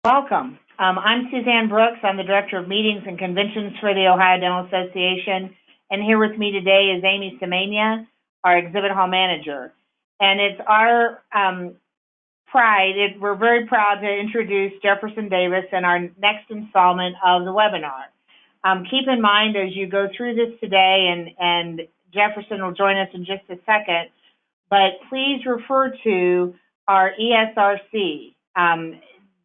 Welcome. I'm Suzanne Brooks. I'm the Director of Meetings and Conventions for the Ohio Dental Association. And here with me today is Amy Semenya, our Exhibit Hall Manager. And it's our pride, we're very proud to introduce Jefferson Davis in our next installment of the webinar. Keep in mind as you go through this today, and Jefferson will join us in just a second, but please refer to our ESRC.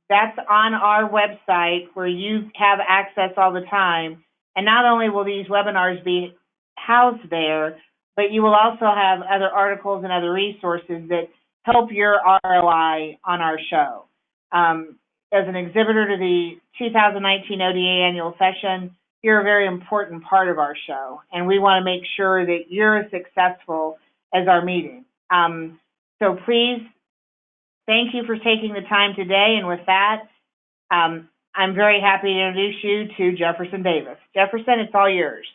That's on our website where you have access all the time. And not only will these webinars be housed there, but you will also have other articles and other resources that help your ROI on our show. As an exhibitor to the 2019 ODA annual session, you're a very important part of our show, and we want to make sure that you're as successful as our meeting. So please, thank you for taking the time today, and with that, I'm very happy to introduce you to Jefferson Davis. Jefferson, it's all yours.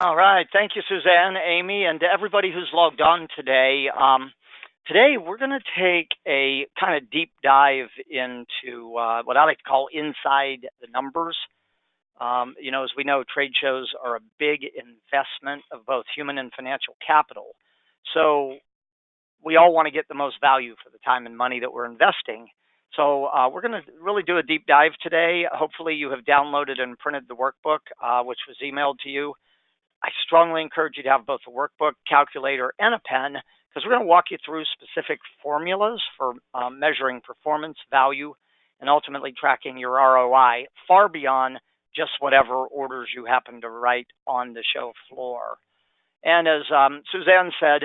All right. Thank you, Suzanne, Amy, and to everybody who's logged on today. Today, we're going to take a kind of deep dive into what I like to call inside the numbers. As we know, trade shows are a big investment of both human and financial capital. So we all want to get the most value for the time and money that we're investing. So we're going to really do a deep dive today. Hopefully you have downloaded and printed the workbook, which was emailed to you. I strongly encourage you to have both a workbook, calculator, and a pen, because we're going to walk you through specific formulas for measuring performance, value, and ultimately tracking your ROI far beyond just whatever orders you happen to write on the show floor. And as Suzanne said,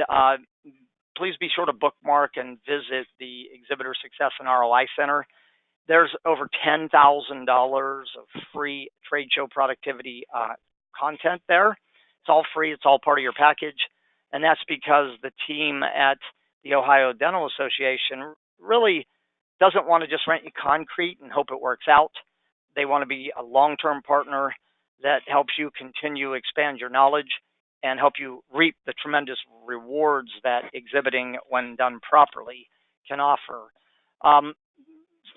please be sure to bookmark and visit the Exhibitor Success and ROI Center. There's over $10,000 of free trade show productivity content there. It's all free. It's all part of your package. And that's because the team at the Ohio Dental Association really doesn't want to just rent you concrete and hope it works out. They want to be a long-term partner that helps you continue to expand your knowledge and help you reap the tremendous rewards that exhibiting, when done properly, can offer.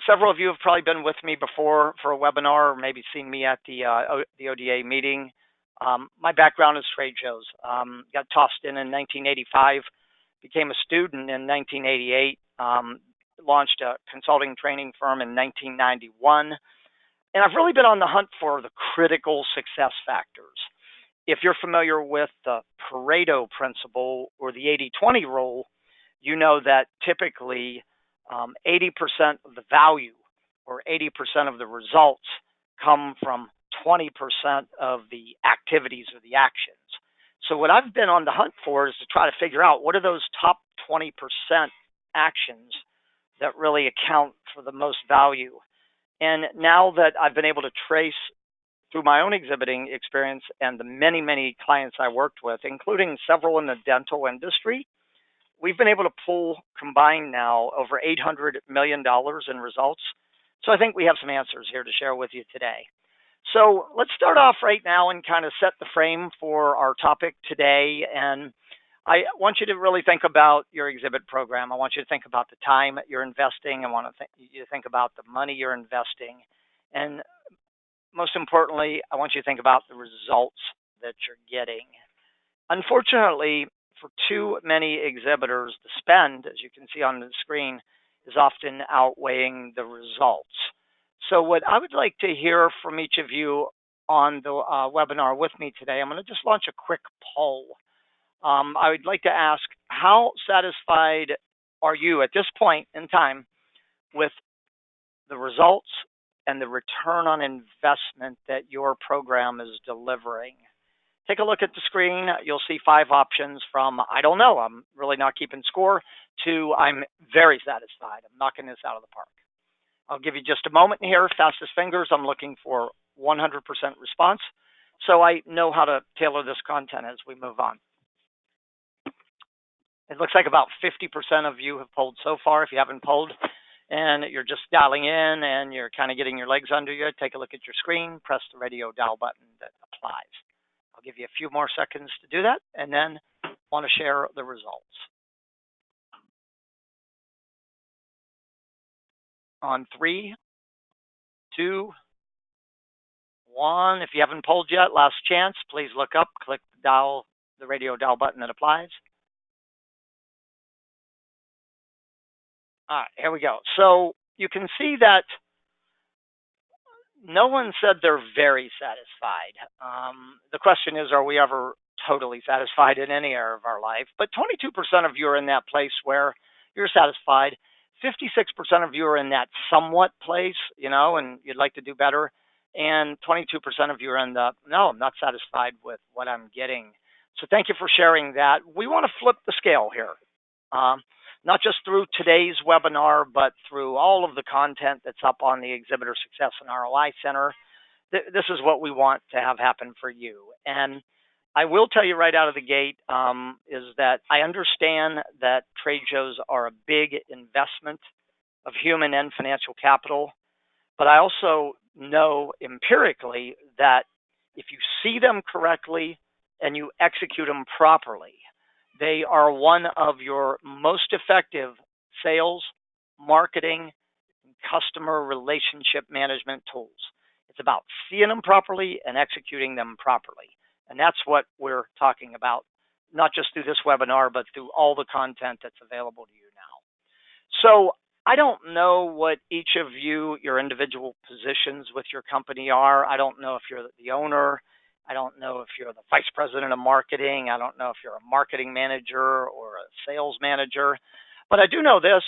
Several of you have probably been with me before for a webinar, or maybe seen me at the ODA meeting. My background is trade shows. Got tossed in 1985, became a student in 1988, launched a consulting training firm in 1991, and I've really been on the hunt for the critical success factors. If you're familiar with the Pareto principle or the 80-20 rule, you know that typically 80% of the value or 80% of the results come from 20% of the activities or the actions. So what I've been on the hunt for is to try to figure out what are those top 20% actions that really account for the most value. And now that I've been able to trace through my own exhibiting experience and the many, many clients I worked with, including several in the dental industry, we've been able to pull combined now over $800 million in results. So I think we have some answers here to share with you today. So let's start off right now and kind of set the frame for our topic today. And I want you to really think about your exhibit program. I want you to think about the time you're investing. I want you to think about the money you're investing. And most importantly, I want you to think about the results that you're getting. Unfortunately, for too many exhibitors, the spend, as you can see on the screen, is often outweighing the results. So what I would like to hear from each of you on the webinar with me today, I'm going to just launch a quick poll. I would like to ask, how satisfied are you at this point in time with the results and the return on investment that your program is delivering? Take a look at the screen. You'll see 5 options from, I don't know, I'm really not keeping score, to I'm very satisfied. I'm knocking this out of the park. I'll give you just a moment here. Fastest fingers, I'm looking for 100% response, so I know how to tailor this content as we move on. It looks like about 50% of you have polled so far. If you haven't polled and you're just dialing in and you're kind of getting your legs under you, take a look at your screen, press the radio dial button that applies. I'll give you a few more seconds to do that, and then I want to share the results. On 3, 2, 1. If you haven't polled yet, last chance. Please look up, click the radio dial button that applies. All right, here we go. So you can see that no one said they're very satisfied. The question is, are we ever totally satisfied in any area of our life? But 22% of you are in that place where you're satisfied. 56% of you are in that somewhat place, and you'd like to do better. And 22% of you are in the, no, I'm not satisfied with what I'm getting. So thank you for sharing that. We want to flip the scale here. Not just through today's webinar, but through all of the content that's up on the Exhibitor Success and ROI Center. This is what we want to have happen for you. And I will tell you right out of the gate is that I understand that trade shows are a big investment of human and financial capital, but I also know empirically that if you see them correctly and you execute them properly, they are one of your most effective sales, marketing, and customer relationship management tools. It's about seeing them properly and executing them properly. And that's what we're talking about, not just through this webinar, but through all the content that's available to you now. So I don't know what each of you, your individual positions with your company are. I don't know if you're the owner. I don't know if you're the vice president of marketing. I don't know if you're a marketing manager or a sales manager. But I do know this.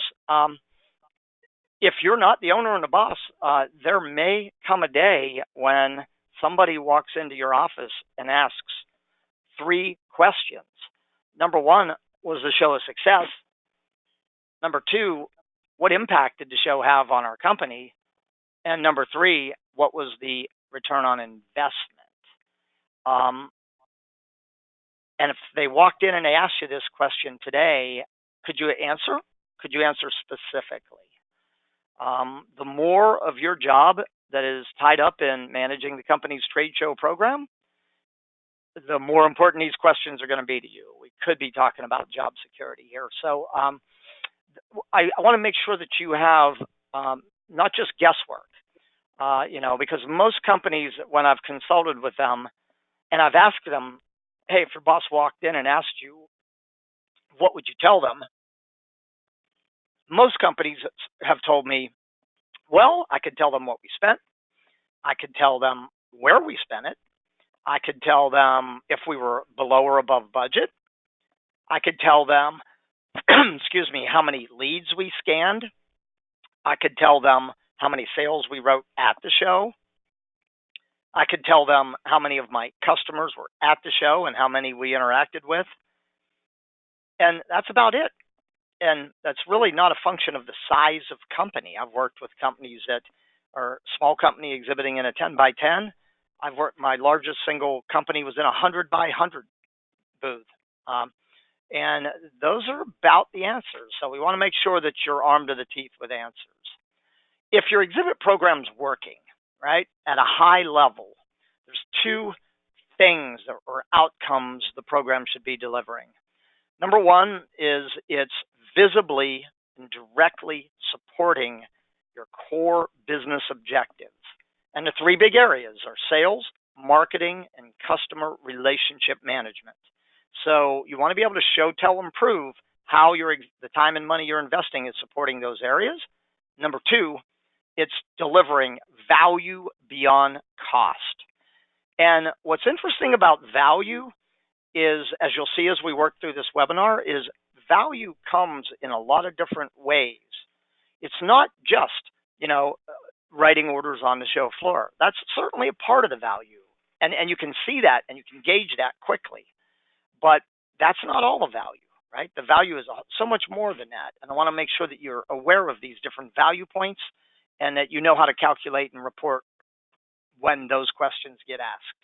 If you're not the owner and the boss, there may come a day when somebody walks into your office and asks 3 questions. Number 1, was the show a success? Number 2, what impact did the show have on our company? And number 3, what was the return on investment? And if they walked in and they asked you this question today, could you answer? Could you answer specifically? The more of your job that is tied up in managing the company's trade show program, the more important these questions are going to be to you. We could be talking about job security here. So I want to make sure that you have not just guesswork, because most companies, when I've consulted with them, and I've asked them, hey, if your boss walked in and asked you, what would you tell them? Most companies have told me, well, I could tell them what we spent. I could tell them where we spent it. I could tell them if we were below or above budget. I could tell them, excuse me, how many leads we scanned. I could tell them how many sales we wrote at the show. I could tell them how many of my customers were at the show and how many we interacted with. And that's about it. And that's really not a function of the size of company. I've worked with companies that are small company exhibiting in a 10 by 10. My largest single company was in a 100 by 100 booth. And those are about the answers. So we want to make sure that you're armed to the teeth with answers. If your exhibit program's working, right, at a high level, there's 2 things or outcomes the program should be delivering. Number 1 is it's visibly and directly supporting your core business objectives. And the 3 big areas are sales, marketing, and customer relationship management. So you want to be able to show, tell, and prove how the time and money you're investing is supporting those areas. Number 2, it's delivering value beyond cost. And what's interesting about value is, as you'll see as we work through this webinar, is value comes in a lot of different ways. It's not just, writing orders on the show floor. That's certainly a part of the value. And you can see that and you can gauge that quickly. But that's not all the value, right? The value is so much more than that. And I want to make sure that you're aware of these different value points and that you know how to calculate and report when those questions get asked.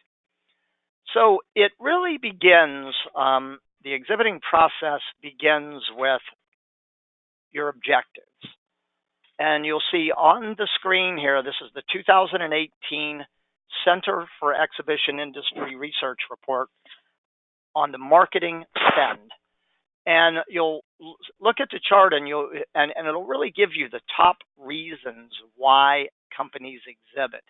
So it really begins, the exhibiting process begins with your objectives. And you'll see on the screen here, this is the 2018 Center for Exhibition Industry Research Report on the marketing spend. And you'll look at the chart and it'll really give you the top reasons why companies exhibit.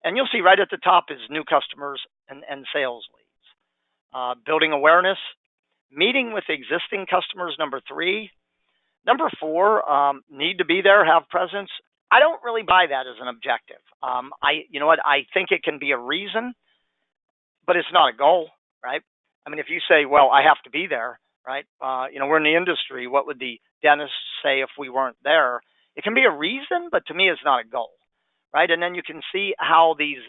And you'll see right at the top is new customers and sales leads. Building awareness, meeting with existing customers, number 3. Number 4, need to be there, have presence. I don't really buy that as an objective. You know what? I think it can be a reason, but it's not a goal, right? I mean, if you say, well, I have to be there, right? We're in the industry. What would the dentist say if we weren't there? It can be a reason, but to me, it's not a goal, right? And then you can see how these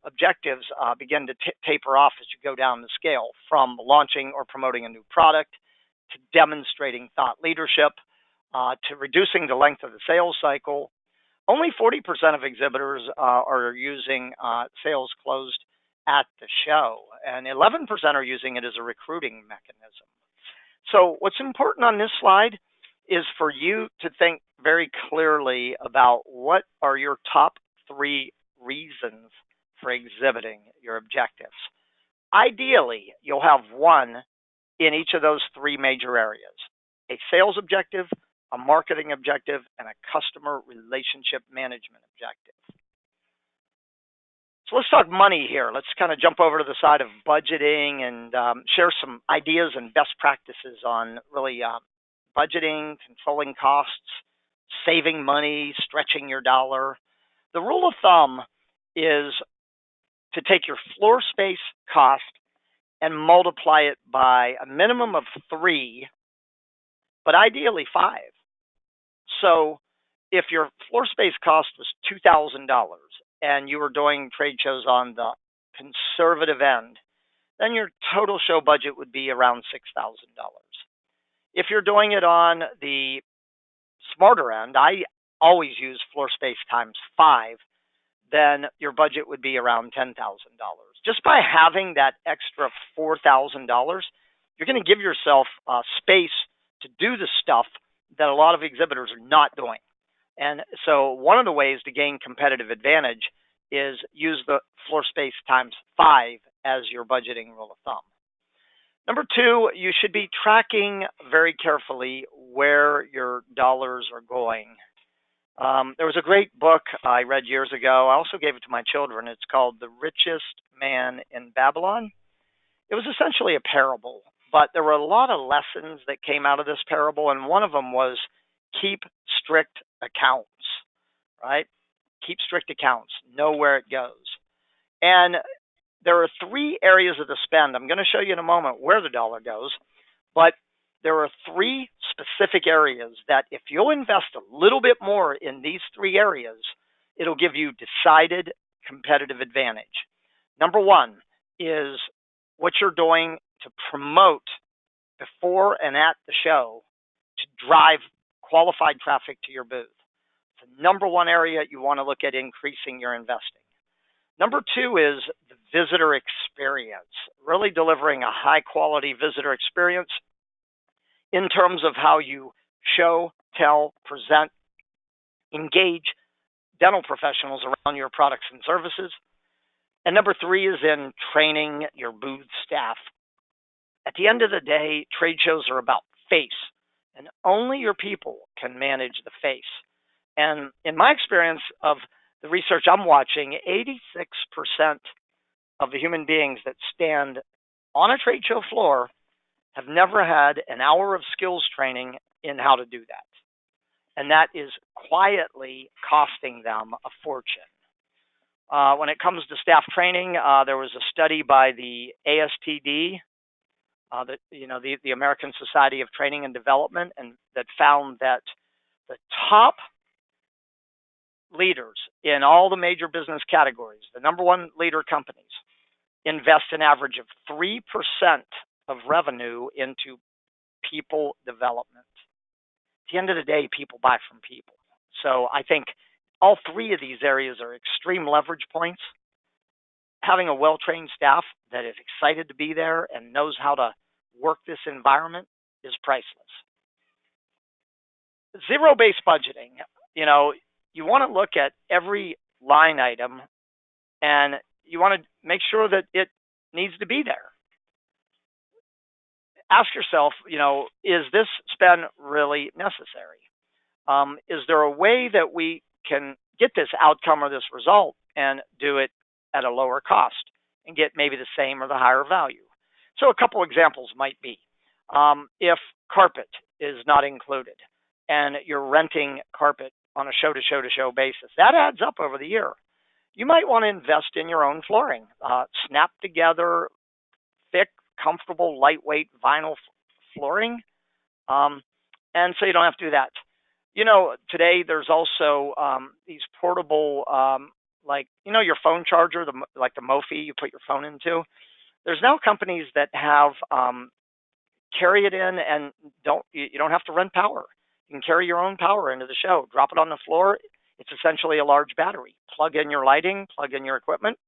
objectives begin to taper off as you go down the scale, from launching or promoting a new product to demonstrating thought leadership to reducing the length of the sales cycle. Only 40% of exhibitors are using sales closed at the show, and 11% are using it as a recruiting mechanism. So what's important on this slide is for you to think very clearly about what are your top 3 reasons for exhibiting your objectives. Ideally, you'll have one in each of those 3 major areas: a sales objective, a marketing objective, and a customer relationship management objective. So let's talk money here. Let's kind of jump over to the side of budgeting and share some ideas and best practices on really budgeting, controlling costs, saving money, stretching your dollar. The rule of thumb is to take your floor space cost and multiply it by a minimum of 3, but ideally 5. So if your floor space cost was $2,000 and you were doing trade shows on the conservative end, then your total show budget would be around $6,000. If you're doing it on the smarter end, I always use floor space times 5, then your budget would be around $10,000. Just by having that extra $4,000, you're going to give yourself space to do the stuff that a lot of exhibitors are not doing. And so one of the ways to gain competitive advantage is use the floor space times 5 as your budgeting rule of thumb. Number 2, you should be tracking very carefully where your dollars are going. There was a great book I read years ago. I also gave it to my children. It's called The Richest Man in Babylon. It was essentially a parable, but there were a lot of lessons that came out of this parable, and one of them was keep strict accounts, right? Keep strict accounts. Know where it goes. And there are 3 areas of the spend. I'm going to show you in a moment where the dollar goes, but there are 3 specific areas that if you'll invest a little bit more in these 3 areas, it'll give you decided competitive advantage. Number 1 is what you're doing to promote before and at the show to drive qualified traffic to your booth. It's the number 1 area you want to look at increasing your investing. Number 2 is the visitor experience, really delivering a high quality visitor experience in terms of how you show, tell, present, engage dental professionals around your products and services. And number 3 is in training your booth staff. At the end of the day, trade shows are about face, and only your people can manage the face. And in my experience of the research I'm watching, 86% of the human beings that stand on a trade show floor have never had an hour of skills training in how to do that. And that is quietly costing them a fortune. When it comes to staff training, there was a study by the ASTD, the American Society of Training and Development, and that found that the top leaders in all the major business categories, the number 1 leader companies, invest an average of 3% of revenue into people development. At the end of the day, people buy from people. So I think all 3 of these areas are extreme leverage points. Having a well-trained staff that is excited to be there and knows how to work this environment is priceless. Zero-based budgeting, you want to look at every line item and you want to make sure that it needs to be there. Ask yourself, is this spend really necessary? Is there a way that we can get this outcome or this result and do it at a lower cost and get maybe the same or the higher value. So a couple examples might be if carpet is not included and you're renting carpet on a show-to-show-to-show basis, that adds up over the year. You might want to invest in your own flooring, snap together thick, comfortable, lightweight vinyl flooring, and so you don't have to do that. You know, today there's also these portable, like, you know, your phone charger, like the Mophie you put your phone into. There's now companies that have carry it in and you don't have to rent power. You can carry your own power into the show, drop it on the floor. It's essentially a large battery. Plug in your lighting, plug in your equipment.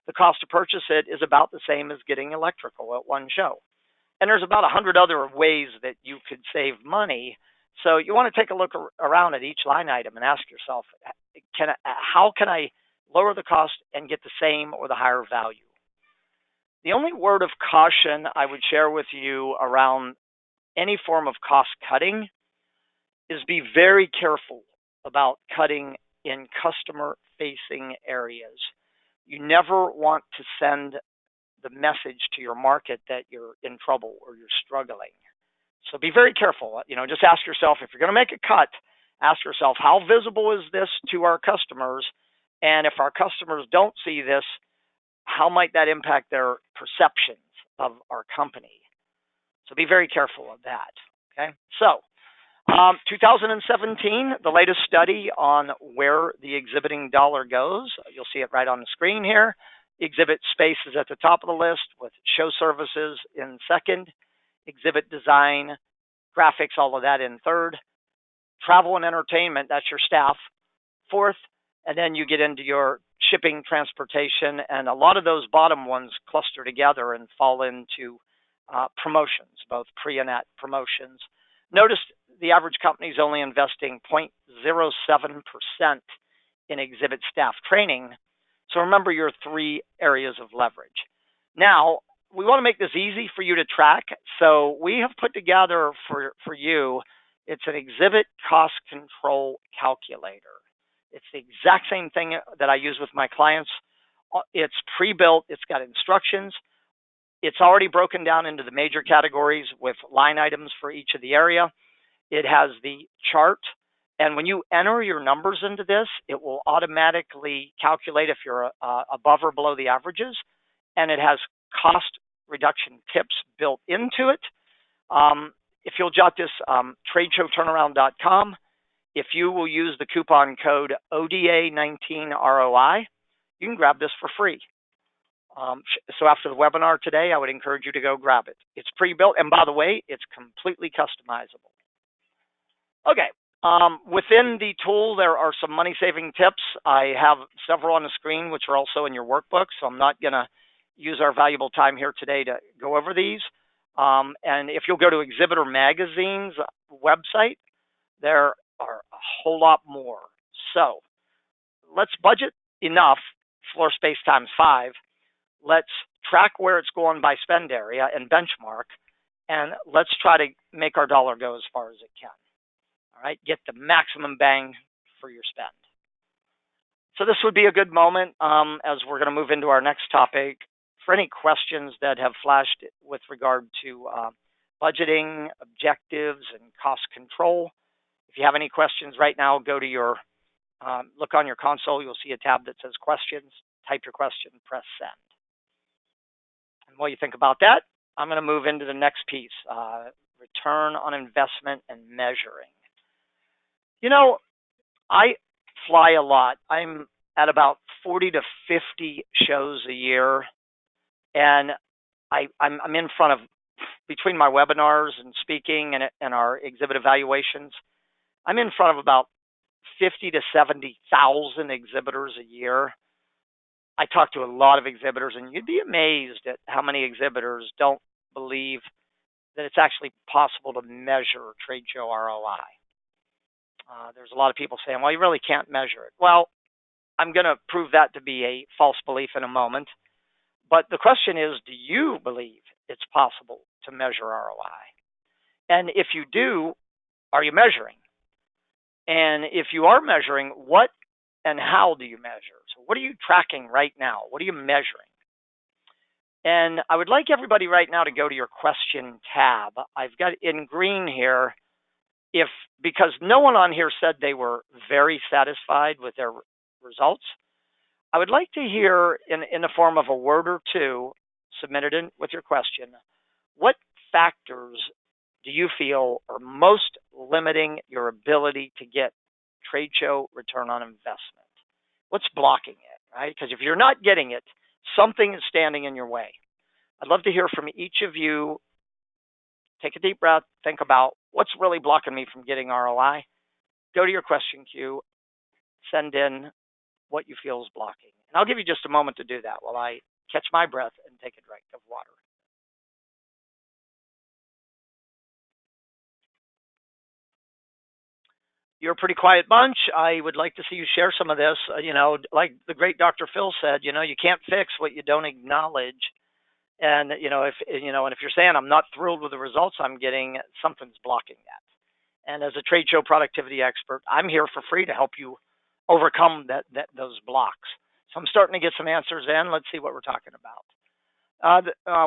The cost to purchase it is about the same as getting electrical at one show. And there's about 100 other ways that you could save money. So you want to take a look around at each line item and ask yourself, how can I lower the cost and get the same or the higher value? The only word of caution I would share with you around any form of cost cutting is be very careful about cutting in customer-facing areas. You never want to send the message to your market that you're in trouble or you're struggling. So be very careful. You know, just ask yourself, if you're going to make a cut, ask yourself, how visible is this to our customers? And if our customers don't see this, how might that impact their perceptions of our company? So be very careful of that. Okay. So 2017, the latest study on where the exhibiting dollar goes. You'll see it right on the screen here. Exhibit space is at the top of the list, with show services in second, exhibit design, graphics, all of that in third, travel and entertainment, that's your staff, fourth, and then you get into your shipping, transportation, and a lot of those bottom ones cluster together and fall into promotions, both pre and at promotions. Notice the average company is only investing 0.07% in exhibit staff training. So remember your three areas of leverage. Now, we want to make this easy for you to track. So we have put together for you, it's an exhibit cost control calculator. It's the exact same thing that I use with my clients. It's pre-built. It's got instructions. It's already broken down into the major categories with line items for each of the area. It has the chart. And when you enter your numbers into this, it will automatically calculate if you're above or below the averages. And it has cost reduction tips built into it. If you'll jot this, tradeshowturnaround.com. If you will use the coupon code ODA19ROI, you can grab this for free. So after the webinar today, I would encourage you to go grab it. It's pre-built, and by the way, it's completely customizable. Okay, within the tool, there are some money-saving tips. I have several on the screen, which are also in your workbook, so I'm not going to use our valuable time here today to go over these. And if you'll go to Exhibitor Magazine's website, there are a whole lot more. So let's budget enough, floor space times 5. Let's track where it's going by spend area and benchmark, and let's try to make our dollar go as far as it can. All right, get the maximum bang for your spend. So this would be a good moment as we're going to move into our next topic. For any questions that have flashed with regard to budgeting, objectives, and cost control, if you have any questions right now, go to your, look on your console, you'll see a tab that says questions, type your question, press send. And while you think about that, I'm going to move into the next piece, return on investment and measuring. You know, I fly a lot. I'm at about 40 to 50 shows a year, and I'm in front of, between my webinars and speaking and our exhibit evaluations, I'm in front of about 50 to 70,000 exhibitors a year. I talk to a lot of exhibitors, and you'd be amazed at how many exhibitors don't believe that it's actually possible to measure trade show ROI. There's a lot of people saying, well, you really can't measure it. Well, I'm going to prove that to be a false belief in a moment. But the question is, do you believe it's possible to measure ROI? And if you do, are you measuring? And if you are measuring, what and how do you measure? So what are you tracking right now? What are you measuring? And I would like everybody right now to go to your question tab. I've got in green here, because no one on here said they were very satisfied with their results. I would like to hear in the form of a word or two submitted in with your question, what factors do you feel are most limiting your ability to get trade show return on investment? What's blocking it, right? Because if you're not getting it, something is standing in your way. I'd love to hear from each of you. Take a deep breath, think about what's really blocking me from getting ROI. Go to your question queue, send in what you feel is blocking. And I'll give you just a moment to do that while I catch my breath and take a drink of water. You're a pretty quiet bunch. I would like to see you share some of this. Like the great Dr. Phil said, you can't fix what you don't acknowledge. And if you're saying I'm not thrilled with the results I'm getting, something's blocking that. And as a trade show productivity expert, I'm here for free to help you overcome those blocks. So I'm starting to get some answers in. Let's see what we're talking about.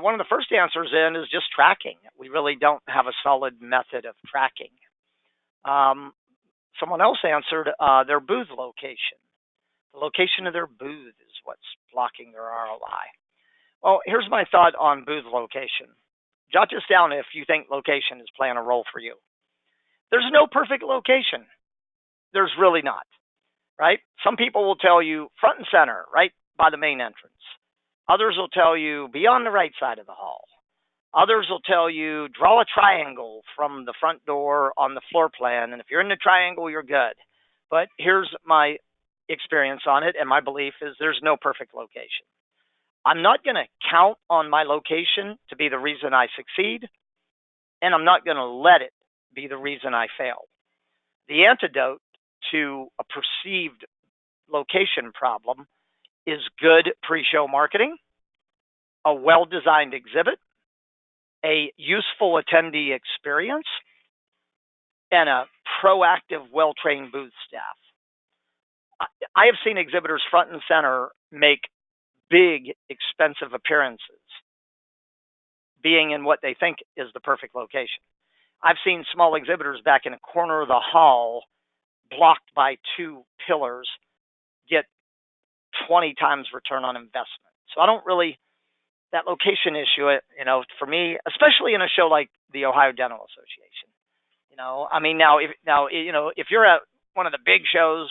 One of the first answers in is just tracking. We really don't have a solid method of tracking. Someone else answered their booth location. The location of their booth is what's blocking their ROI. Well, here's my thought on booth location. Jot this down if you think location is playing a role for you. There's no perfect location. There's really not, right? Some people will tell you front and center, right by the main entrance. Others will tell you be on the right side of the hall. Others will tell you draw a triangle from the front door on the floor plan, and if you're in the triangle, you're good. But here's my experience on it, and my belief is there's no perfect location. I'm not going to count on my location to be the reason I succeed, and I'm not going to let it be the reason I fail. The antidote to a perceived location problem is good pre-show marketing, a well-designed exhibit, a useful attendee experience, and a proactive, well-trained booth staff. I have seen exhibitors front and center make big, expensive appearances, being in what they think is the perfect location. I've seen small exhibitors back in a corner of the hall, blocked by 2 pillars, get 20 times return on investment. So I don't really, that location issue, for me, especially in a show like the Ohio Dental Association, if you're at one of the big shows,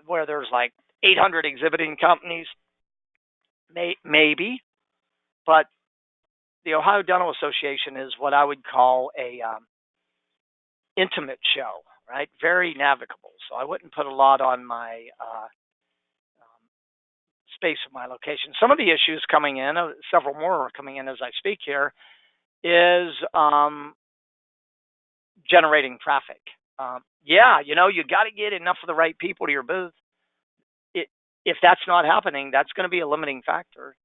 where there's like 800 exhibiting companies, maybe, but the Ohio Dental Association is what I would call a intimate show, right? Very navigable. So I wouldn't put a lot on my space of my location. Some of the issues coming in, several more are coming in as I speak here, is generating traffic. You got to get enough of the right people to your booth. If that's not happening, that's going to be a limiting factor.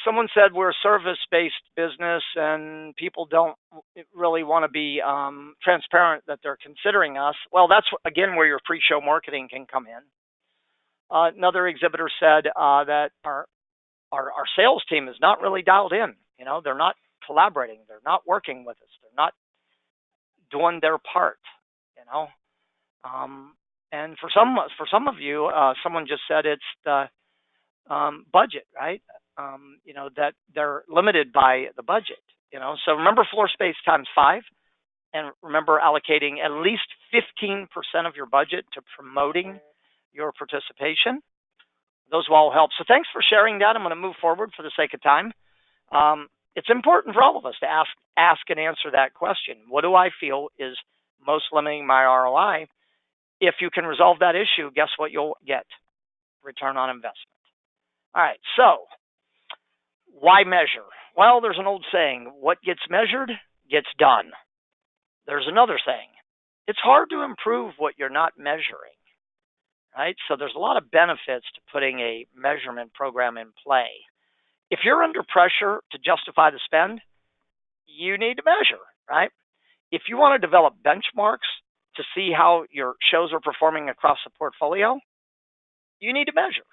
Someone said we're a service-based business and people don't really want to be transparent that they're considering us. Well, that's, again, where your pre-show marketing can come in. Another exhibitor said that our sales team is not really dialed in. They're not collaborating. They're not working with us. They're not doing their part, And for some of you, someone just said it's the budget, right? That they're limited by the budget. So remember floor space times 5, and remember allocating at least 15% of your budget to promoting your participation. Those will all help. So thanks for sharing that. I'm going to move forward for the sake of time. It's important for all of us to ask and answer that question. What do I feel is most limiting my ROI? If you can resolve that issue, guess what you'll get? Return on investment. All right, so why measure? Well, there's an old saying, what gets measured gets done. There's another saying, it's hard to improve what you're not measuring, right? So there's a lot of benefits to putting a measurement program in play. If you're under pressure to justify the spend, you need to measure, right? If you want to develop benchmarks to see how your shows are performing across the portfolio, you need to measure.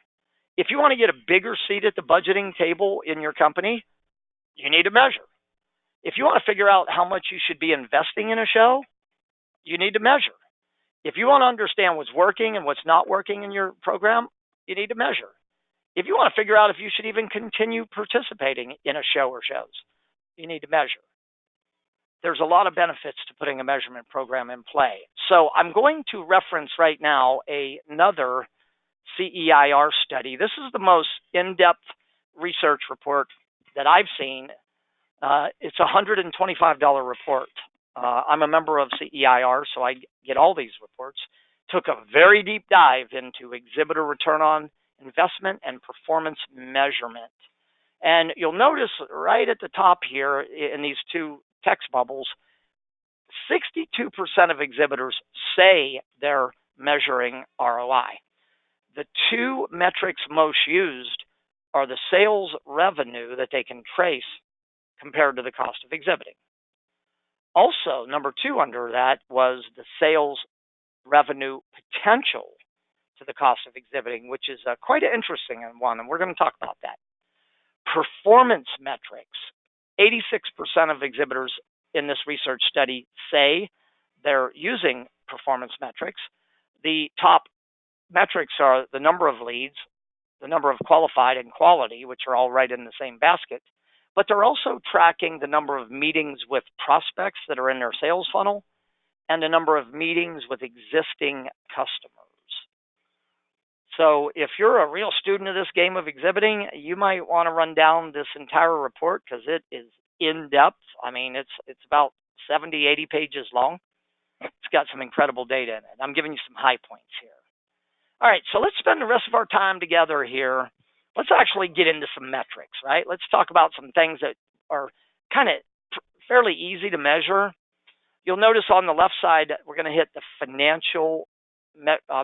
If you want to get a bigger seat at the budgeting table in your company, you need to measure. If you want to figure out how much you should be investing in a show, you need to measure. If you want to understand what's working and what's not working in your program, you need to measure. If you want to figure out if you should even continue participating in a show or shows, you need to measure. There's a lot of benefits to putting a measurement program in play. So I'm going to reference right now another CEIR study. This is the most in-depth research report that I've seen. It's a $125 report. I'm a member of CEIR, so I get all these reports. Took a very deep dive into exhibitor return on investment and performance measurement. And you'll notice right at the top here in these two text bubbles, 62% of exhibitors say they're measuring ROI. The two metrics most used are the sales revenue that they can trace compared to the cost of exhibiting. Also, number two under that was the sales revenue potential to the cost of exhibiting, which is quite an interesting one, and we're going to talk about that. Performance metrics. 86% of exhibitors in this research study say they're using performance metrics. The top metrics are the number of leads, the number of qualified, and quality, which are all right in the same basket. But they're also tracking the number of meetings with prospects that are in their sales funnel and the number of meetings with existing customers. So if you're a real student of this game of exhibiting, you might want to run down this entire report because it is in-depth. I mean, it's about 70, 80 pages long. It's got some incredible data in it. I'm giving you some high points here. All right, so let's spend the rest of our time together here. Let's actually get into some metrics, right? Let's talk about some things that are kind of fairly easy to measure. You'll notice on the left side, we're going to hit the financial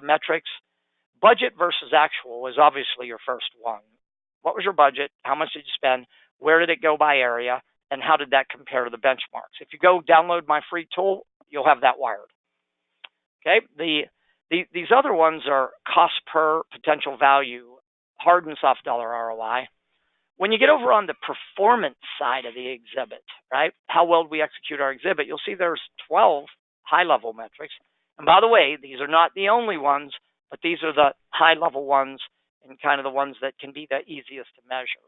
metrics. Budget versus actual is obviously your first one. What was your budget? How much did you spend? Where did it go by area? And how did that compare to the benchmarks? If you go download my free tool, you'll have that wired. Okay, these other ones are cost per potential value, hard and soft dollar ROI. When you get over on the performance side of the exhibit, right, how well do we execute our exhibit, you'll see there's 12 high-level metrics. And by the way, these are not the only ones, but these are the high-level ones and kind of the ones that can be the easiest to measure.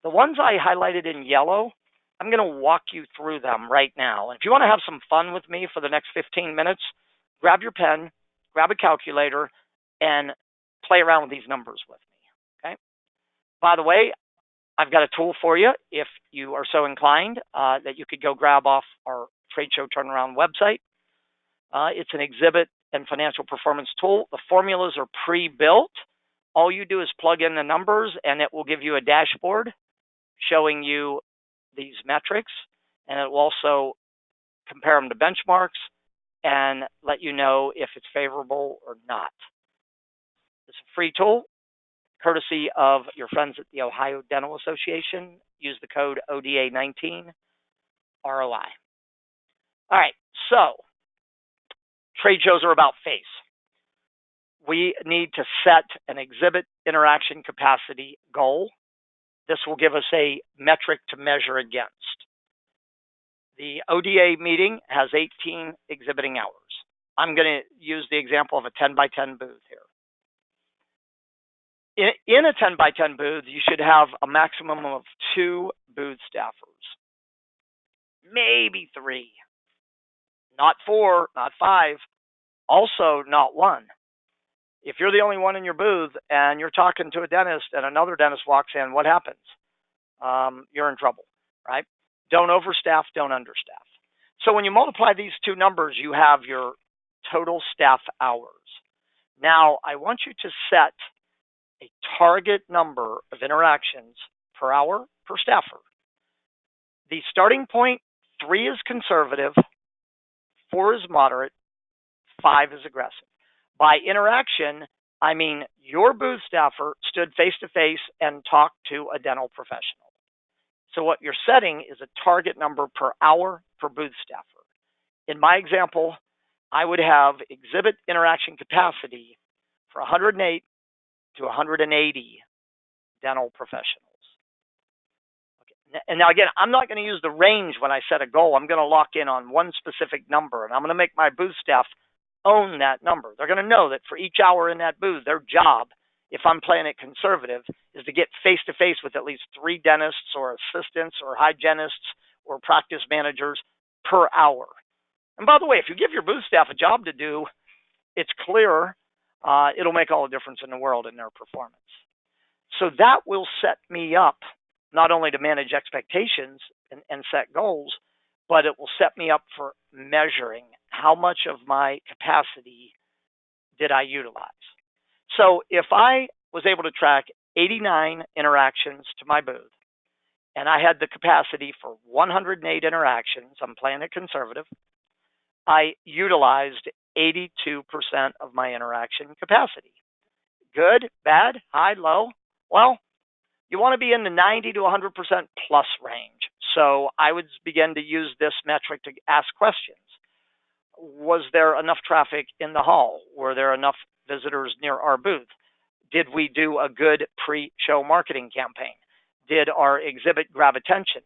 The ones I highlighted in yellow, I'm going to walk you through them right now. And if you want to have some fun with me for the next 15 minutes, grab your pen, grab a calculator, and play around with these numbers with me, okay? By the way, I've got a tool for you if you are so inclined that you could go grab off our Trade Show Turnaround website. It's an exhibit and financial performance tool. The formulas are pre-built. All you do is plug in the numbers, and it will give you a dashboard showing you these metrics, and it will also compare them to benchmarks and let you know if it's favorable or not. It's a free tool, courtesy of your friends at the Ohio Dental Association. Use the code ODA19 ROI. All right, so trade shows are about face. We need to set an exhibit interaction capacity goal. This will give us a metric to measure against. The ODA meeting has 18 exhibiting hours. I'm going to use the example of a 10 by 10 booth here. In a 10 by 10 booth, you should have a maximum of 2 booth staffers, maybe 3, not 4, not 5, also not 1. If you're the only one in your booth and you're talking to a dentist and another dentist walks in, what happens? You're in trouble, right? Don't overstaff, don't understaff. So when you multiply these two numbers, you have your total staff hours. Now, I want you to set a target number of interactions per hour per staffer. The starting point, 3 is conservative, 4 is moderate, 5 is aggressive. By interaction, I mean your booth staffer stood face-to-face and talked to a dental professional. So what you're setting is a target number per hour per booth staffer. In my example, I would have exhibit interaction capacity for 108 to 180 dental professionals. Okay. And now, again, I'm not going to use the range when I set a goal. I'm going to lock in on one specific number, and I'm going to make my booth staff own that number. They're going to know that for each hour in that booth, their job, if I'm playing it conservative, is to get face-to-face with at least 3 dentists or assistants or hygienists or practice managers per hour. And by the way, if you give your booth staff a job to do, it's clear it'll make all the difference in the world in their performance. So that will set me up not only to manage expectations and set goals, but it will set me up for measuring how much of my capacity did I utilize. So if I was able to track 89 interactions to my booth, and I had the capacity for 108 interactions, I'm playing it conservative, I utilized 82% of my interaction capacity. Good, bad, high, low? Well, you want to be in the 90 to 100% plus range. So I would begin to use this metric to ask questions. Was there enough traffic in the hall? Were there enough visitors near our booth? Did we do a good pre-show marketing campaign? Did our exhibit grab attention?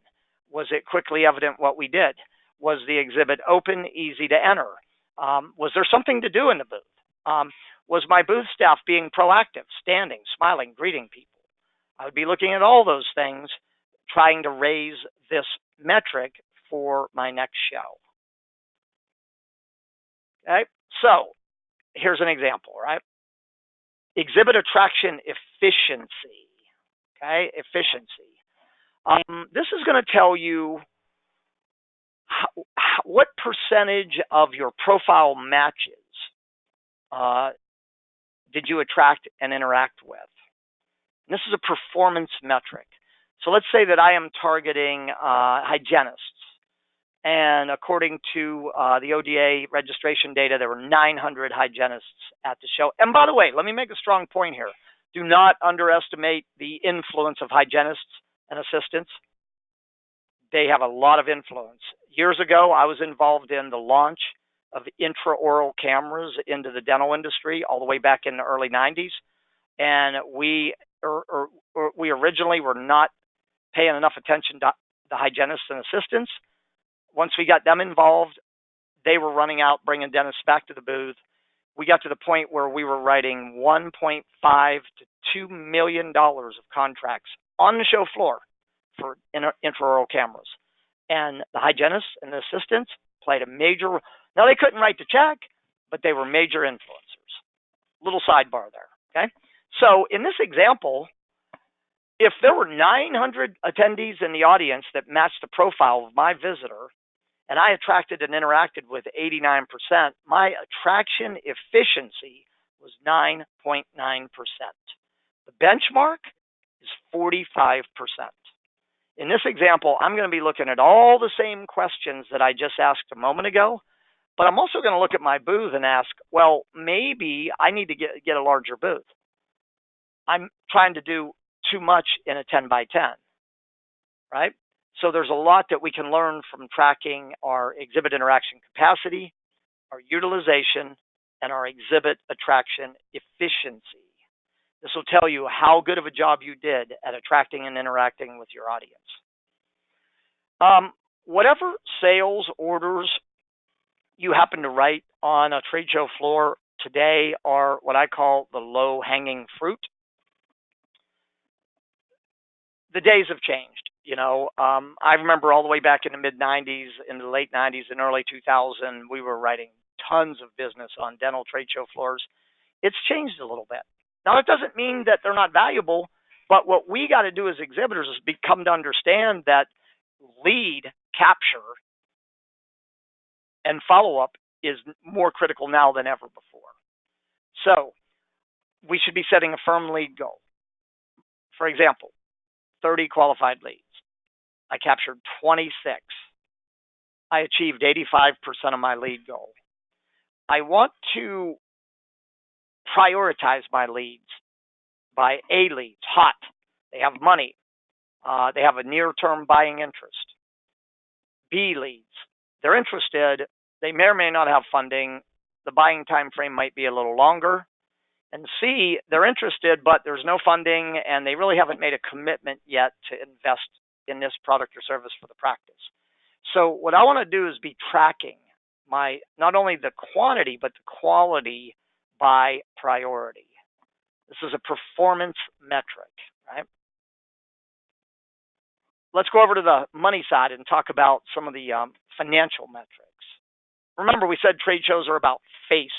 Was it quickly evident what we did? Was the exhibit open, easy to enter? Was there something to do in the booth? Was my booth staff being proactive, standing, smiling, greeting people? I would be looking at all those things, trying to raise this metric for my next show. Okay, so here's an example, right? Exhibit attraction efficiency. Okay, efficiency. This is going to tell you what percentage of your profile matches did you attract and interact with. And this is a performance metric. So let's say that I am targeting hygienists. And according to the ODA registration data, there were 900 hygienists at the show. And by the way, let me make a strong point here. Do not underestimate the influence of hygienists and assistants. They have a lot of influence. Years ago, I was involved in the launch of intraoral cameras into the dental industry all the way back in the early 90s. And we originally were not paying enough attention to the hygienists and assistants. Once we got them involved, they were running out, bringing dentists back to the booth. We got to the point where we were writing $1.5 to $2 million of contracts on the show floor for intraoral cameras. And the hygienists and the assistants played a major role. Now, they couldn't write the check, but they were major influencers. Little sidebar there, okay? So in this example, if there were 900 attendees in the audience that matched the profile of my visitor, and I attracted and interacted with 89%, my attraction efficiency was 9.9%. The benchmark is 45%. In this example, I'm going to be looking at all the same questions that I just asked a moment ago, but I'm also going to look at my booth and ask, well, maybe I need to get a larger booth. I'm trying to do too much in a 10 by 10, right? So there's a lot that we can learn from tracking our exhibit interaction capacity, our utilization, and our exhibit attraction efficiency. This will tell you how good of a job you did at attracting and interacting with your audience. Whatever sales orders you happen to write on a trade show floor today are what I call the low-hanging fruit. The days have changed. You know, I remember all the way back in the mid-90s, in the late 90s and early 2000, we were writing tons of business on dental trade show floors. It's changed a little bit. Now, it doesn't mean that they're not valuable, but what we got to do as exhibitors is come to understand that lead capture and follow-up is more critical now than ever before. So we should be setting a firm lead goal. For example, 30 qualified leads. I captured 26. I achieved 85% of my lead goal. I want to prioritize my leads by A leads, hot. They have money. They have a near-term buying interest. B leads. They're interested. They may or may not have funding. the buying time frame might be a little longer. And C, they're interested, but there's no funding and they really haven't made a commitment yet to invest in this product or service for the practice. So what I want to do is be tracking my, not only the quantity, but the quality by priority. This is a performance metric, right? Let's go over to the money side and talk about some of the financial metrics. Remember, we said trade shows are about face.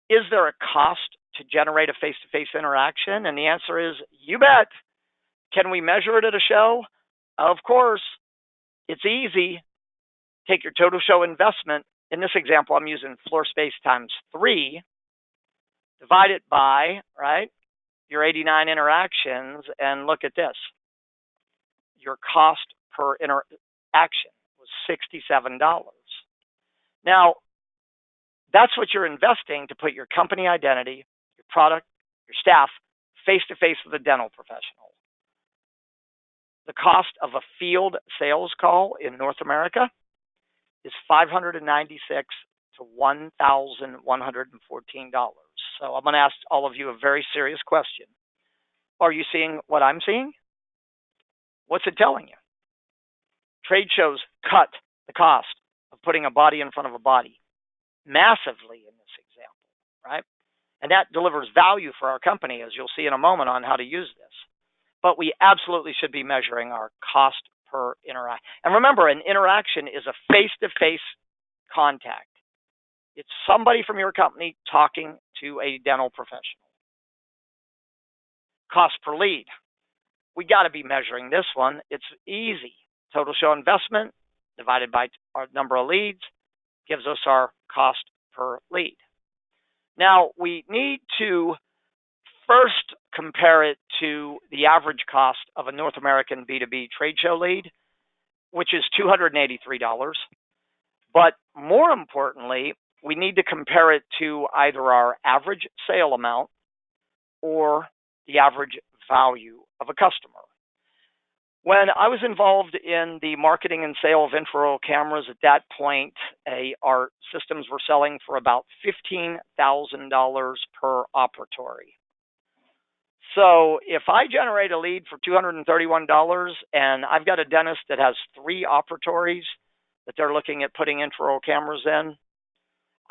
Is there a cost to generate a face-to-face interaction? And the answer is, you bet. Can we measure it at a show? Of course. It's easy. Take your total show investment. In this example, I'm using floor space times 3. Divide it by, right, your 89 interactions, and look at this. Your cost per interaction was $67. Now, that's what you're investing to put your company identity, your product, your staff face-to-face with a dental professional. The cost of a field sales call in North America is $596 to $1,114. So I'm going to ask all of you a very serious question. Are you seeing what I'm seeing? What's it telling you? Trade shows cut the cost of putting a body in front of a body massively in this example, right? And that delivers value for our company, as you'll see in a moment on how to use this. But we absolutely should be measuring our cost per interaction. And remember, an interaction is a face-to-face contact. It's somebody from your company talking to a dental professional. Cost per lead. We got to be measuring this one. It's easy. Total show investment divided by our number of leads gives us our cost per lead. Now, we need to first compare it to the average cost of a North American B2B trade show lead, which is $283. But more importantly, we need to compare it to either our average sale amount or the average value of a customer. When I was involved in the marketing and sale of intraoral cameras, at that point, our systems were selling for about $15,000 per operatory. So if I generate a lead for $231 and I've got a dentist that has 3 operatories that they're looking at putting intraoral cameras in,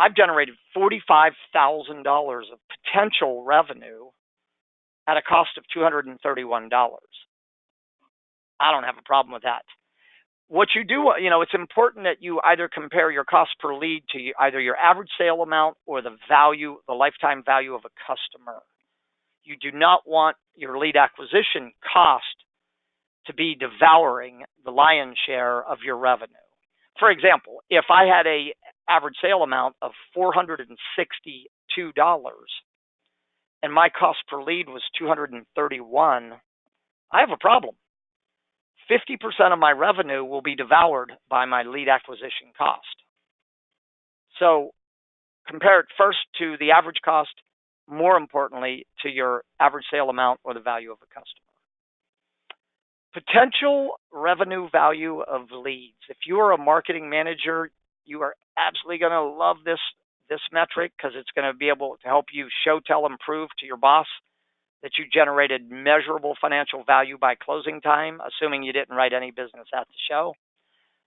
I've generated $45,000 of potential revenue at a cost of $231. I don't have a problem with that. What you do, it's important that you either compare your cost per lead to either your average sale amount or the lifetime value of a customer. You do not want your lead acquisition cost to be devouring the lion's share of your revenue. For example, if I had an average sale amount of $462 and my cost per lead was $231, I have a problem. 50% of my revenue will be devoured by my lead acquisition cost. So compare it first to the average cost, more importantly, to your average sale amount or the value of a customer. Potential revenue value of leads. If you are a marketing manager, you are absolutely going to love this metric because it's going to be able to help you show, tell, and prove to your boss that you generated measurable financial value by closing time, assuming you didn't write any business at the show.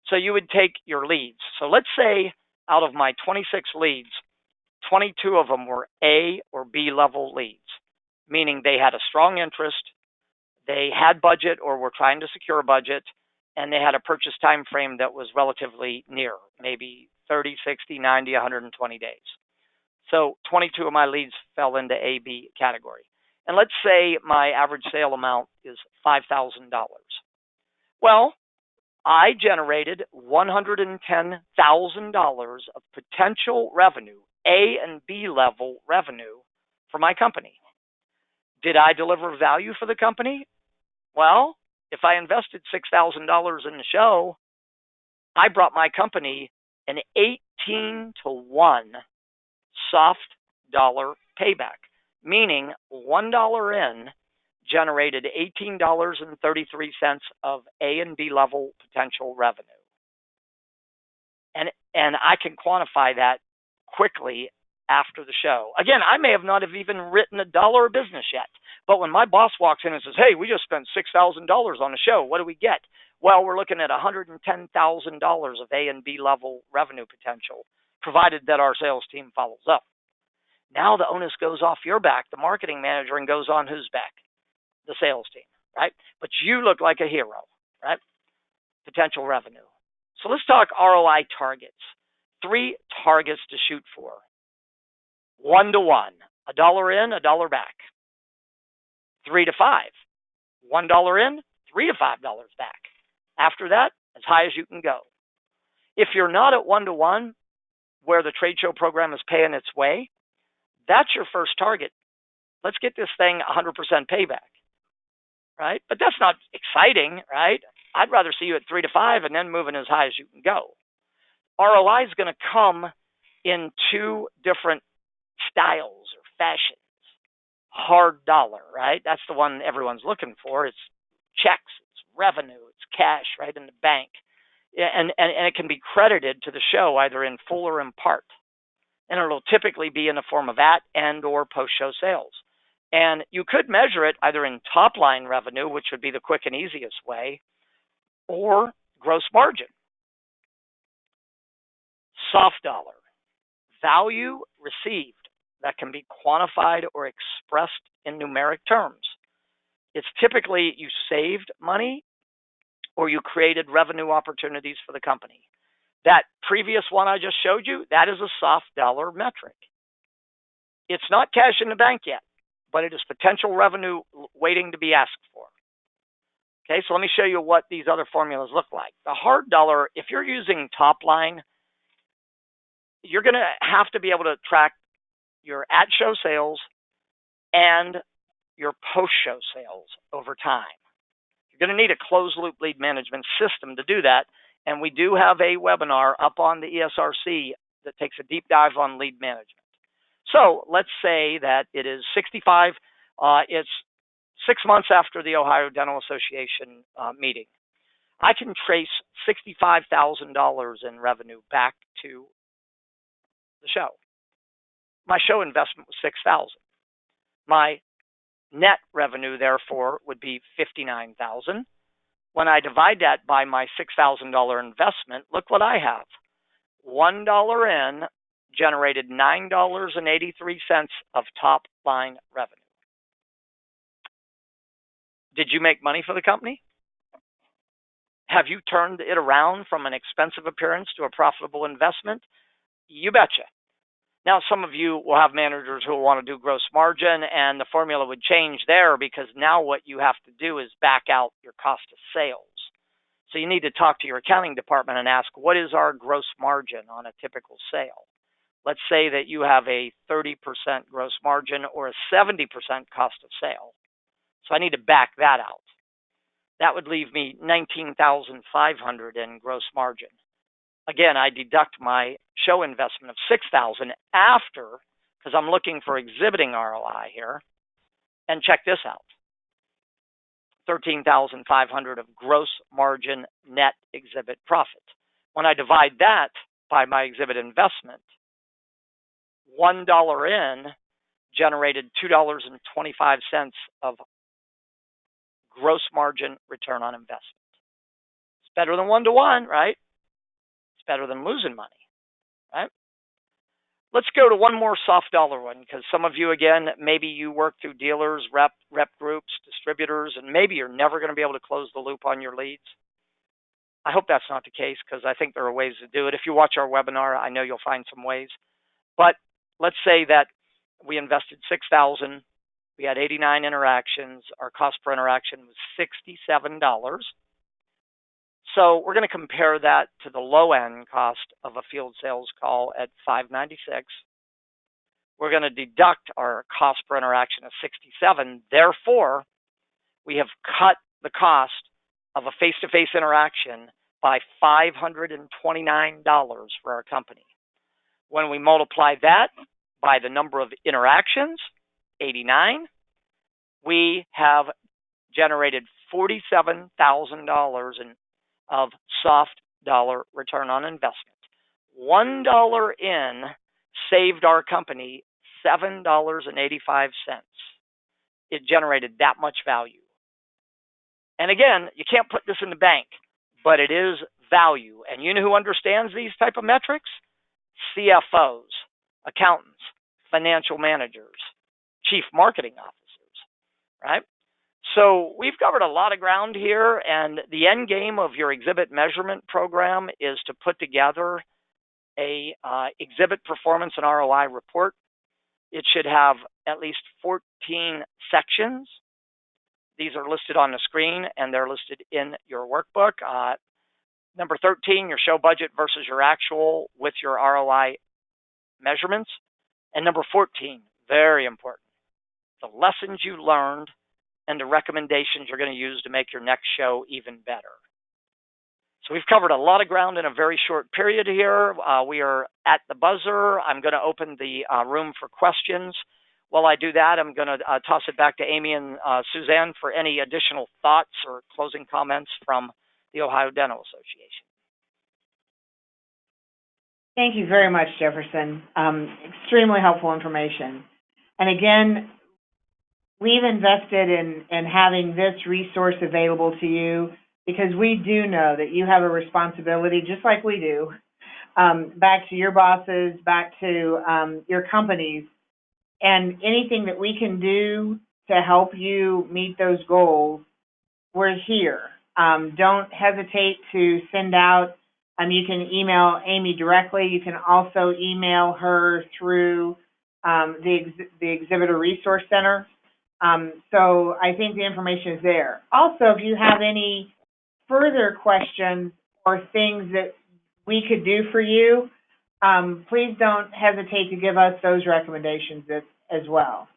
So you would take your leads. So let's say out of my 26 leads, 22 of them were A or B level leads, meaning they had a strong interest, they had budget or were trying to secure a budget, and they had a purchase time frame that was relatively near, maybe 30, 60, 90, 120 days. So 22 of my leads fell into A, B category. And let's say my average sale amount is $5,000. Well, I generated $110,000 of potential revenue, A and B level revenue for my company. Did I deliver value for the company? Well, if I invested $6,000 in the show, I brought my company an 18-to-1 soft dollar payback, meaning $1 in generated $18.33 of A and B level potential revenue. And I can quantify that quickly after the show. Again, I may have not have even written $1 of business yet, but when my boss walks in and says, "Hey, we just spent $6,000 on a show. What do we get?" Well, we're looking at $110,000 of A and B level revenue potential, provided that our sales team follows up. Now the onus goes off your back, the marketing manager, and goes on whose back? The sales team, right? But you look like a hero, right? Potential revenue. So let's talk ROI targets. 3 targets to shoot for. 1-to-1, $1 in, $1 back. 3 to 5, $1 in, $3 to $5 back. After that, as high as you can go. If you're not at 1-to-1, where the trade show program is paying its way, that's your first target. Let's get this thing 100% payback, right? But that's not exciting, right? I'd rather see you at 3 to 5 and then moving as high as you can go. ROI is going to come in 2 different styles or fashions. Hard dollar, right? That's the one everyone's looking for. It's checks, it's revenue, it's cash right in the bank. And it can be credited to the show either in full or in part. And it'll typically be in the form of at and or post-show sales. And you could measure it either in top-line revenue, which would be the quick and easiest way, or gross margin. Soft dollar, value received that can be quantified or expressed in numeric terms. It's typically you saved money or you created revenue opportunities for the company. That previous one I just showed you, that is a soft dollar metric. It's not cash in the bank yet, but it is potential revenue waiting to be asked for. Okay, so let me show you what these other formulas look like. The hard dollar, if you're using top line, you're going to have to be able to track your at-show sales and your post-show sales over time. You're going to need a closed-loop lead management system to do that, and we do have a webinar up on the ESRC that takes a deep dive on lead management. So let's say that it is 65, it's 6 months after the Ohio Dental Association meeting. I can trace $65,000 in revenue back to the show. My show investment was $6,000. My net revenue, therefore, would be $59,000. When I divide that by my $6,000 investment, look what I have. $1 in generated $9.83 of top line revenue. Did you make money for the company? Have you turned it around from an expensive appearance to a profitable investment? You betcha. Now, some of you will have managers who will want to do gross margin, and the formula would change there because now what you have to do is back out your cost of sales. So you need to talk to your accounting department and ask, what is our gross margin on a typical sale? Let's say that you have a 30% gross margin or a 70% cost of sale. So I need to back that out. That would leave me $19,500 in gross margin. Again, I deduct my show investment of $6,000 after, because I'm looking for exhibiting ROI here. And check this out. $13,500 of gross margin net exhibit profit. When I divide that by my exhibit investment, $1 in generated $2.25 of gross margin return on investment. It's better than 1-to-1, right? It's better than losing money, right? Let's go to one more soft dollar one, because some of you, again, maybe you work through dealers, rep groups, distributors, and maybe you're never going to be able to close the loop on your leads. I hope that's not the case, because I think there are ways to do it. If you watch our webinar, I know you'll find some ways. But let's say that we invested $6,000. We had 89 interactions. Our cost per interaction was $67. So we're going to compare that to the low-end cost of a field sales call at $596. We're going to deduct our cost per interaction of $67. Therefore, we have cut the cost of a face-to-face interaction by $529 for our company. When we multiply that by the number of interactions, 89, we have generated $47,000 of soft dollar return on investment. $1 in saved our company $7.85. It generated that much value. And again, you can't put this in the bank, but it is value. And you know who understands these type of metrics? CFOs, accountants, financial managers, chief marketing officers, right? So we've covered a lot of ground here, and the end game of your exhibit measurement program is to put together a exhibit performance and ROI report. It should have at least 14 sections. These are listed on the screen, and they're listed in your workbook. Number 13, your show budget versus your actual with your ROI measurements. And number 14, very important, the lessons you learned and the recommendations you're going to use to make your next show even better. So we've covered a lot of ground in a very short period here. We are at the buzzer. I'm going to open the room for questions. While I do that, I'm going to toss it back to Amy and Suzanne for any additional thoughts or closing comments from the Ohio Dental Association. Thank you very much, Jefferson. Extremely helpful information. And again, we've invested in having this resource available to you because we do know that you have a responsibility, just like we do, back to your bosses, back to your companies, and anything that we can do to help you meet those goals, we're here. Don't hesitate to send out, you can email Amy directly. You can also email her through the Exhibitor Resource Center. So I think the information is there. Also, if you have any further questions or things that we could do for you, please don't hesitate to give us those recommendations as well.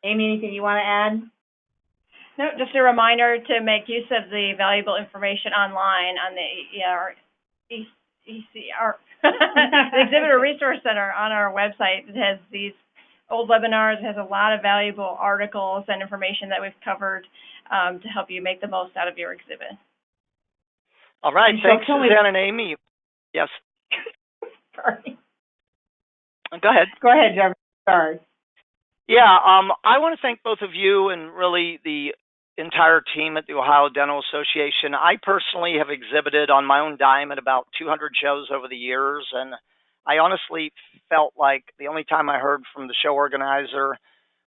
Amy, anything you want to add? No, just a reminder to make use of the valuable information online on the ECR, the Exhibitor Resource Center on our website. It has these old webinars, it has a lot of valuable articles and information that we've covered to help you make the most out of your exhibit. All right, thanks, Suzanne and Amy. Yes. Sorry. Go ahead. Go ahead, Jefferson. Sorry. Yeah, I want to thank both of you and really the entire team at the Ohio Dental Association. I personally have exhibited on my own dime at about 200 shows over the years, and I honestly felt like the only time I heard from the show organizer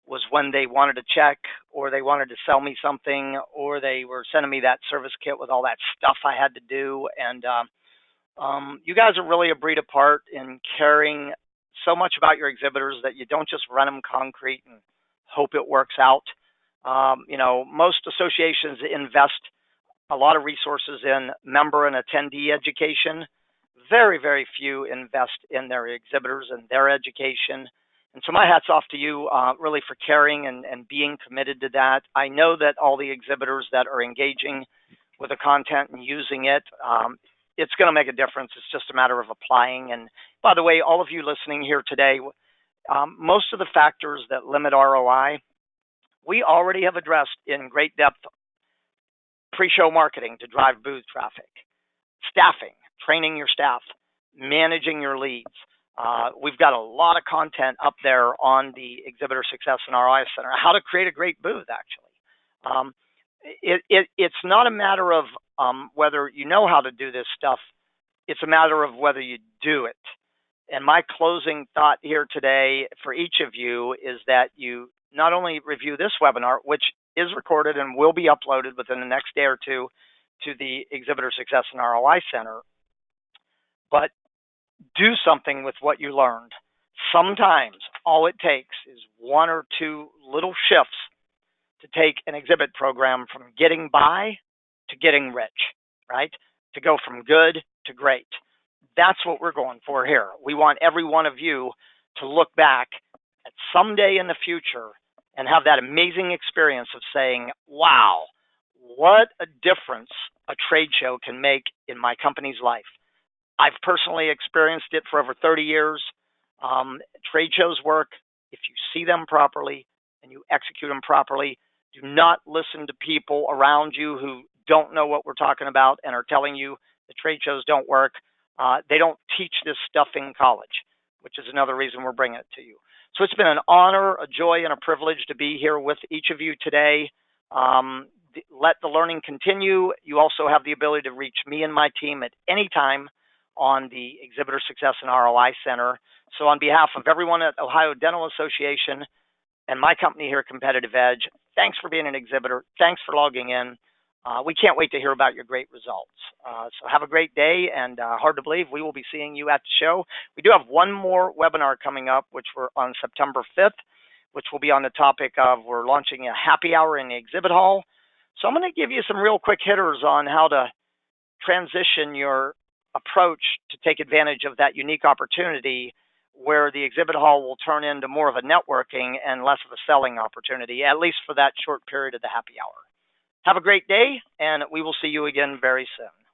was when they wanted a check or they wanted to sell me something or they were sending me that service kit with all that stuff I had to do. And you guys are really a breed apart in caring so much about your exhibitors that you don't just run them concrete and hope it works out. Most associations invest a lot of resources in member and attendee education. Very, very few invest in their exhibitors and their education. And so my hat's off to you really for caring and being committed to that. I know that all the exhibitors that are engaging with the content and using it, it's going to make a difference. It's just a matter of applying. And by the way, all of you listening here today, most of the factors that limit ROI, we already have addressed in great depth. Pre-show marketing to drive booth traffic, staffing, training your staff, managing your leads. We've got a lot of content up there on the Exhibitor Success and ROI Center, how to create a great booth, actually. It's not a matter of whether you know how to do this stuff. It's a matter of whether you do it. And my closing thought here today for each of you is that you not only review this webinar, which is recorded and will be uploaded within the next day or two to the Exhibitor Success and ROI Center, but do something with what you learned. Sometimes all it takes is one or two little shifts to take an exhibit program from getting by to getting rich, right? To go from good to great. That's what we're going for here. We want every one of you to look back at someday in the future and have that amazing experience of saying, wow, what a difference a trade show can make in my company's life. I've personally experienced it for over 30 years. Trade shows work if you see them properly and you execute them properly. Do not listen to people around you who don't know what we're talking about and are telling you the trade shows don't work. They don't teach this stuff in college. which is another reason we're bringing it to you. So it's been an honor, a joy, and a privilege to be here with each of you today. Let the learning continue. You also have the ability to reach me and my team at any time on the Exhibitor Success and ROI Center. So on behalf of everyone at Ohio Dental Association and my company here, Competitive Edge, thanks for being an exhibitor. Thanks for logging in. We can't wait to hear about your great results. So have a great day, and hard to believe we will be seeing you at the show. We do have one more webinar coming up, which we're on September 5th, which will be on the topic of we're launching a happy hour in the exhibit hall. So I'm going to give you some real quick hitters on how to transition your approach to take advantage of that unique opportunity where the exhibit hall will turn into more of a networking and less of a selling opportunity, at least for that short period of the happy hour. Have a great day, and we will see you again very soon.